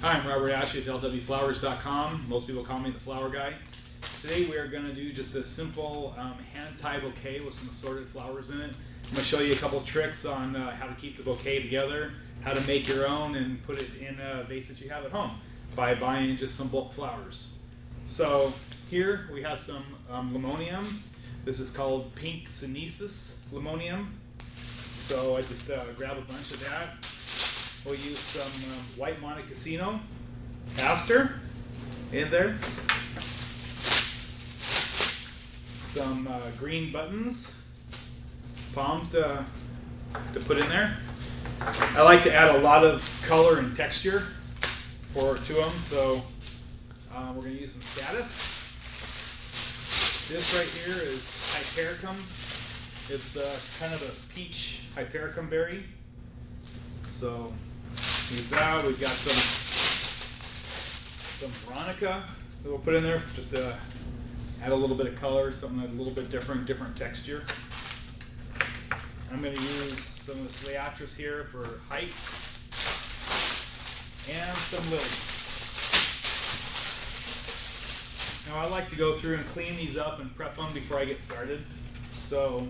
Hi, I'm Robert Ashby at Lwflowers.com. Most people call me the flower guy. Today we are going to do just a simple hand-tie bouquet with some assorted flowers in it. I'm going to show you a couple tricks on how to keep the bouquet together, how to make your own and put it in a vase that you have at home by buying just some bulk flowers. So here we have some limonium. This is called pink senesis limonium. So I just grab a bunch of that. We'll use some white montecasino aster in there. Some green buttons, poms to put in there. I like to add a lot of color and texture to them, so we're going to use some statice. This right here is hypericum. It's kind of a peach hypericum berry. So use that. We've got some veronica that we'll put in there just to add a little bit of color, something a little bit different texture. I'm going to use some of this Liatris here for height, and some lilies. Now I like to go through and clean these up and prep them before I get started. So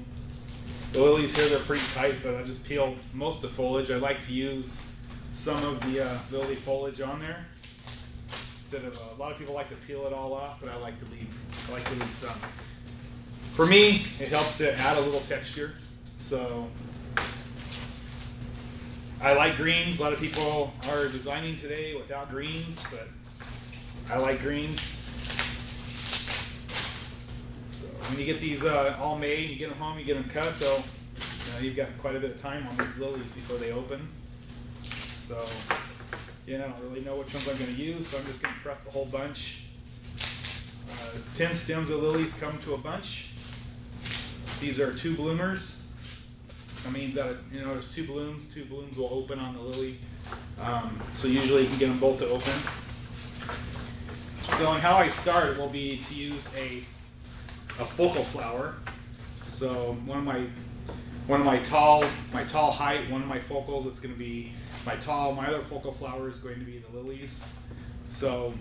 the lilies here, they're pretty tight, but I just peel most of the foliage. I like to use some of the lily foliage on there. Instead of a lot of people like to peel it all off, but I like to leave some. For me, it helps to add a little texture. So I like greens. A lot of people are designing today without greens, but I like greens. When you get these all made, you get them home, you get them cut, though, you've got quite a bit of time on these lilies before they open. So, I don't really know which ones I'm going to use, so I'm just going to prep the whole bunch. 10 stems of lilies come to a bunch. These are 2 bloomers. That means that, there's 2 blooms. 2 blooms will open on the lily. So usually you can get them both to open. So, and how I start will be to use a focal flower. So one of my tall height, one of my focals, it's going to be my other focal flower is going to be the lilies. So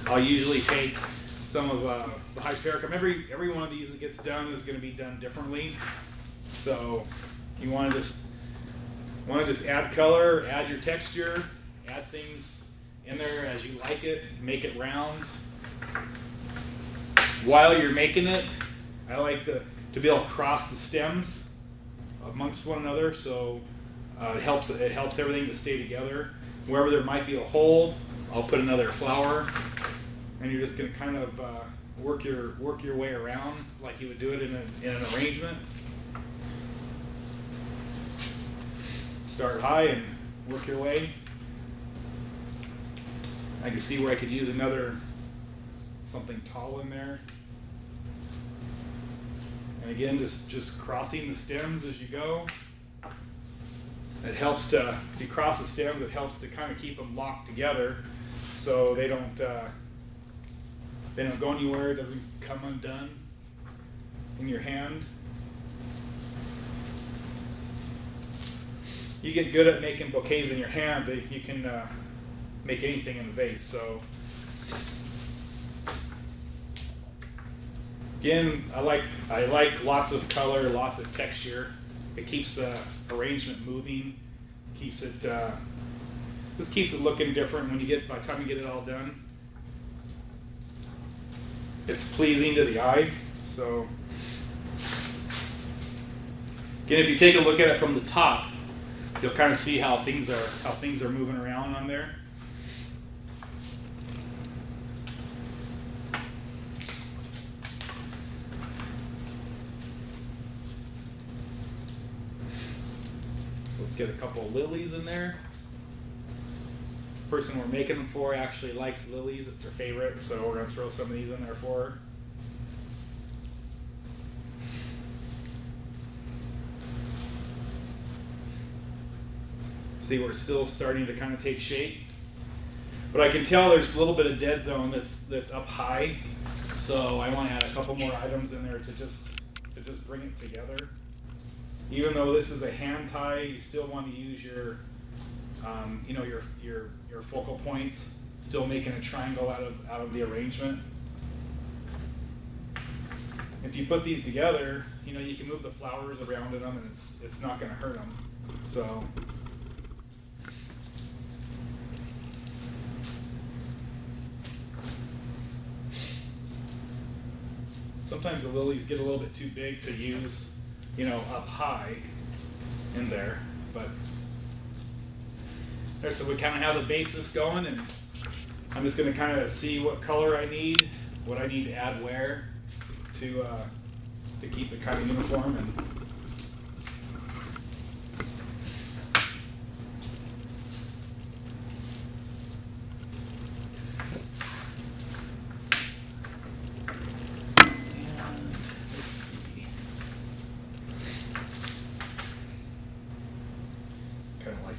I'll usually take some of the hypericum. Every one of these that gets done is going to be done differently. So you want to just add color, add your texture, add things in there as you like it, make it round. While you're making it, I like to be able to cross the stems amongst one another, so it helps everything to stay together. Wherever there might be a hole, I'll put another flower, and you're just going to kind of work your way around like you would do it in an arrangement. Start high and work your way. I can see where I could use something tall in there. And again, just crossing the stems as you go. It helps if you cross the stems, it helps to kind of keep them locked together so they don't go anywhere, it doesn't come undone in your hand. You get good at making bouquets in your hand, that you can make anything in the vase. So again, I like lots of color, lots of texture. It keeps the arrangement moving. This keeps it looking different by the time you get it all done. It's pleasing to the eye. So again, if you take a look at it from the top, you'll kind of see how things are moving around on there. Let's get a couple of lilies in there. The person we're making them for actually likes lilies. It's her favorite, so we're going to throw some of these in there for her. See, we're still starting to kind of take shape. But I can tell there's a little bit of dead zone that's up high. So I want to add a couple more items in there to just bring it together. Even though this is a hand tie, you still want to use your you know, your focal points, still making a triangle out of the arrangement. If you put these together, you know, you can move the flowers around in them, and it's not going to hurt them. So. Sometimes the lilies get a little bit too big to use, you know, up high in there, but there, so we kind of have the basis going, and I'm just going to kind of see what color I need, what I need to add where to keep it kind of uniform. And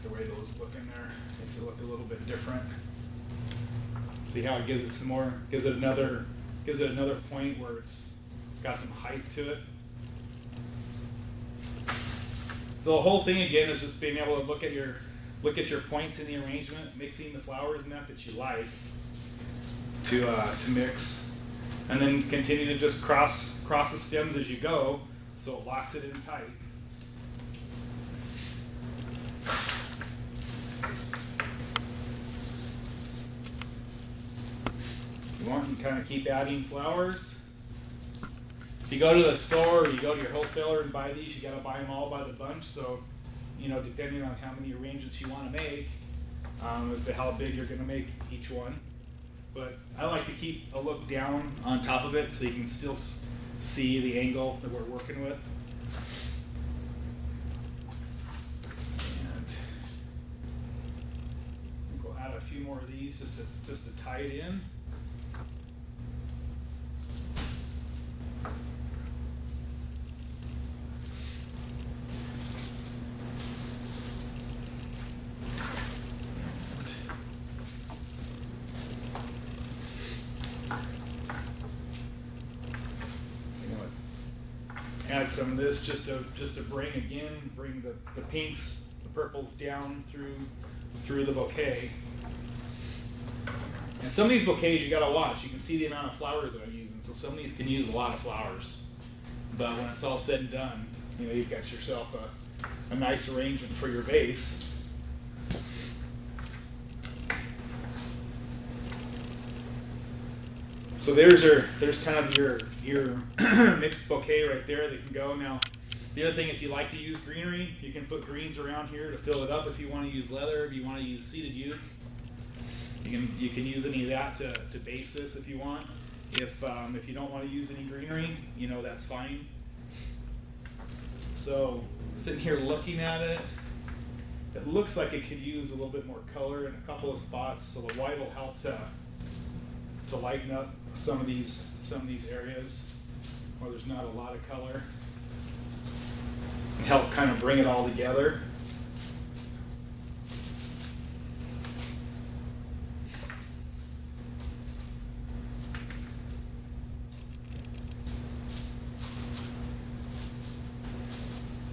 the way those look in there makes it look a little bit different. See how it gives it some more, gives it another point where it's got some height to it. So the whole thing again is just being able to look at your points in the arrangement, mixing the flowers in that you like to mix, and then continue to just cross the stems as you go, so it locks it in tight. You want and kind of keep adding flowers. If you go to the store or you go to your wholesaler and buy these, you got to buy them all by the bunch. So, you know, depending on how many arrangements you want to make, as to how big you're going to make each one. But I like to keep a look down on top of it so you can still see the angle that we're working with. And I think we'll add a few more of these just to tie it in. Add some of this just to bring the pinks, the purples down through the bouquet. And some of these bouquets you gotta watch. You can see the amount of flowers that I'm using. So some of these can use a lot of flowers. But when it's all said and done, you know, you've got yourself a nice arrangement for your vase. So there's kind of your mixed bouquet right there that can go. Now, the other thing, if you like to use greenery, you can put greens around here to fill it up. If you want to use leather, if you want to use seeded youth, you can use any of that to base this if you want. If you don't want to use any greenery, you know, that's fine. So sitting here looking at it, it looks like it could use a little bit more color in a couple of spots. So the white will help to lighten up some of these areas where there's not a lot of color, and help kind of bring it all together.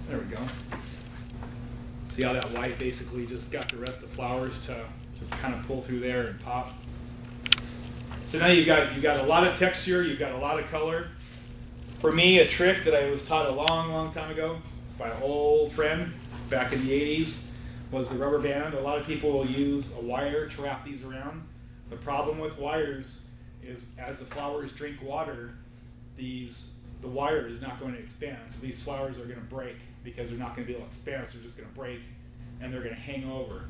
There we go. See how that white basically just got the rest of the flowers to kind of pull through there and pop. So now you've got a lot of texture, you've got a lot of color. For me, a trick that I was taught a long time ago by an old friend back in the 80s was the rubber band. A lot of people will use a wire to wrap these around. The problem with wires is as the flowers drink water, the wire is not going to expand. So these flowers are going to break because they're not going to be able to expand, so they're just going to break and they're going to hang over.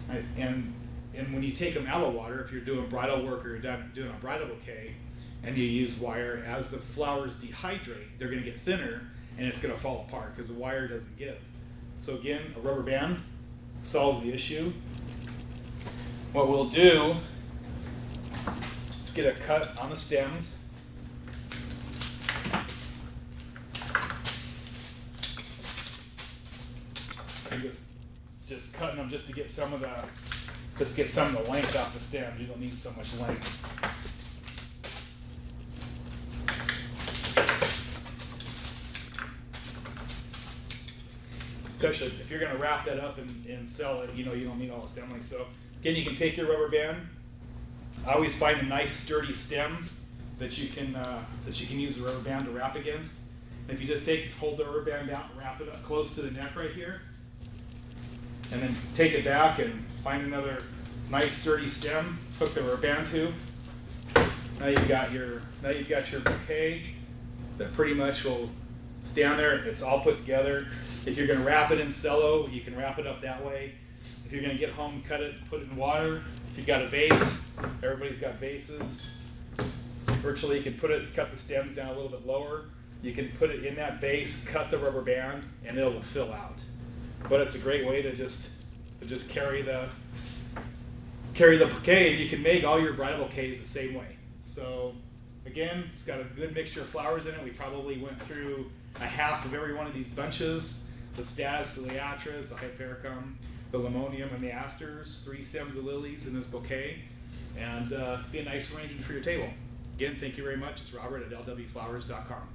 Right? And when you take them out of water, if you're doing bridal work or you're doing a bridal bouquet, and you use wire, as the flowers dehydrate, they're going to get thinner, and it's going to fall apart because the wire doesn't give. So again, a rubber band solves the issue. What we'll do is get a cut on the stems. And just cutting them just to get some of the length off the stem. You don't need so much length. It's especially if you're going to wrap that up and sell it, you know, you don't need all the stem length. So again, you can take your rubber band. I always find a nice sturdy stem that you can use the rubber band to wrap against. And if you just hold the rubber band down, wrap it up close to the neck right here, and then take it back and find another nice sturdy stem, hook the rubber band to. Now you've got your bouquet that pretty much will stand there. It's all put together. If you're going to wrap it in cello, you can wrap it up that way. If you're going to get home, cut it, put it in water. If you've got a vase, everybody's got vases. Virtually, you can cut the stems down a little bit lower. You can put it in that vase, cut the rubber band, and it will fill out. But it's a great way to just carry the bouquet, and you can make all your bridal bouquets the same way. So again, it's got a good mixture of flowers in it. We probably went through a half of every one of these bunches: the statice, the Liatris, the hypericum, the limonium, and the asters. 3 stems of lilies in this bouquet, and be a nice arrangement for your table. Again, thank you very much. It's Robert at lwflowers.com.